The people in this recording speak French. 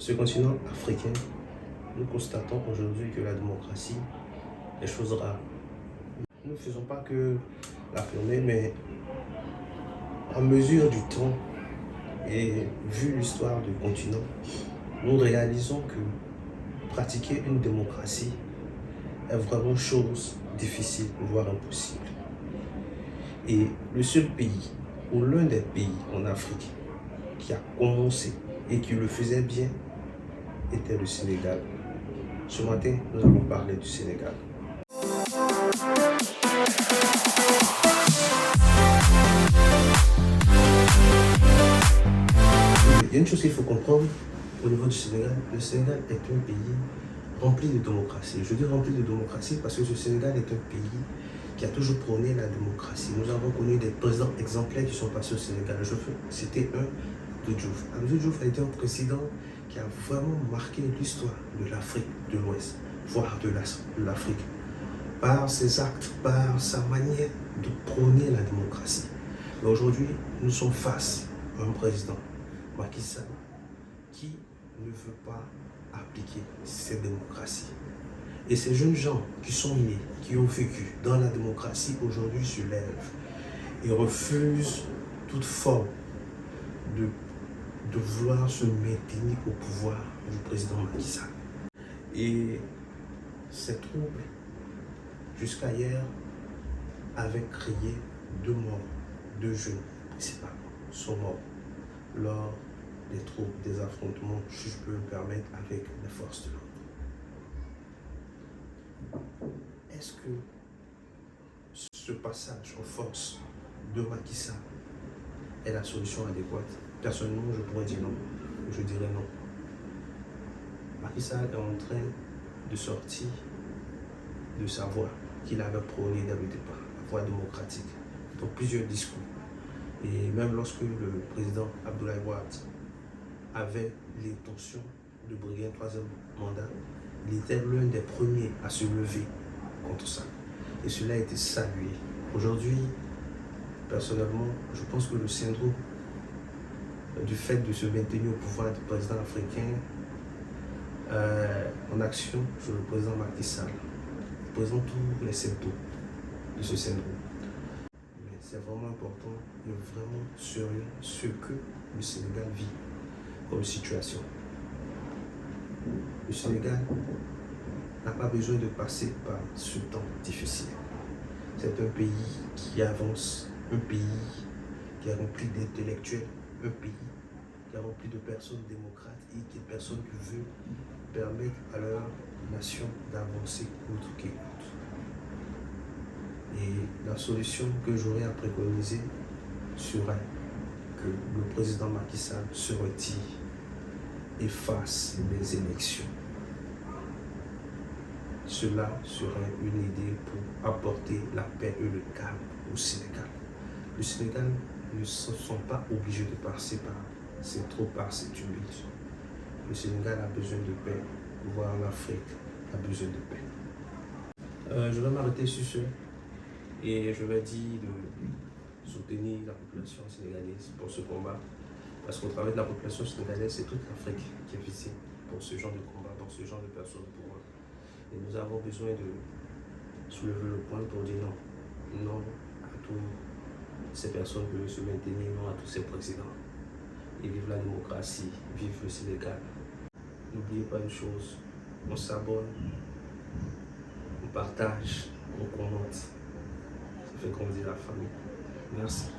ce continent africain, nous constatons aujourd'hui que la démocratie est chose rare. Nous ne faisons pas que l'affirmer, mais à mesure du temps et vu l'histoire du continent, nous réalisons que pratiquer une démocratie est vraiment chose difficile, voire impossible. Et le seul pays, ou l'un des pays en Afrique, qui a commencé et qui le faisait bien, était le Sénégal. Ce matin, nous allons parler du Sénégal. Il y a une chose qu'il faut comprendre au niveau du Sénégal. Le Sénégal est un pays rempli de démocratie. Je dis rempli de démocratie parce que le Sénégal est un pays qui a toujours prôné la démocratie. Nous avons connu des présidents exemplaires qui sont passés au Sénégal. Je veux citer un, Abdou Diouf. Abdou Diouf a été un président qui a vraiment marqué l'histoire de l'Afrique de l'Ouest, voire de l'Afrique, par ses actes, par sa manière de prôner la démocratie. Mais aujourd'hui, nous sommes face à un président, Macky Sall, qui ne veut pas appliquer cette démocratie. Et ces jeunes gens qui sont nés, qui ont vécu dans la démocratie, aujourd'hui se lèvent et refusent toute forme de vouloir se maintenir au pouvoir du président Macky Sall. Et ces troubles, jusqu'à hier, avaient créé 2 morts, 2 jeunes principalement, sont morts lors des troubles, des affrontements, si je peux me permettre, avec les forces de l'ordre. Est-ce que ce passage en force de Macky Sall est la solution adéquate? Personnellement, je pourrais dire non. Je dirais non. Macky Sall est en train de sortir de sa voie qu'il avait prônée dès le départ, la voie démocratique, dans plusieurs discours. Et même lorsque le président Abdoulaye Wade avait l'intention de briguer un 3e mandat, il était l'un des premiers à se lever contre ça. Et cela a été salué. Aujourd'hui, personnellement, je pense que le syndrome du fait de se maintenir au pouvoir du président africain en action sur le président Macky Sall présente tous les symptômes de ce syndrome. Mais c'est vraiment important et vraiment sérieux ce que le Sénégal vit comme situation. Le Sénégal n'a pas besoin de passer par ce temps difficile. C'est un pays qui avance, un pays qui est rempli d'intellectuels, un pays qui est rempli de personnes démocrates et qui est personnes qui veulent permettre à leur nation d'avancer coûte que coûte. Et la solution que j'aurais à préconiser serait que le président Macky Sall se retire et fasse des élections. Cela serait une idée pour apporter la paix et le calme au Sénégal. Le Sénégal ne se sont pas obligés de passer par ces troupes, par ces tumultes. Le Sénégal a besoin de paix, voire l'Afrique a besoin de paix. Je vais m'arrêter sur ce et je vais dire de soutenir la population sénégalaise pour ce combat. Parce qu'au travers de la population sénégalaise, c'est toute l'Afrique qui est visée pour ce genre de combat, pour ce genre de personnes pour moi. Et nous avons besoin de soulever le point pour dire non. Non à toutes ces personnes qui veulent se maintenir, non à tous ces présidents. Et vive la démocratie, vive le Sénégal. N'oubliez pas une chose, on s'abonne, on partage, on commente. Ça fait grandir la famille. Merci.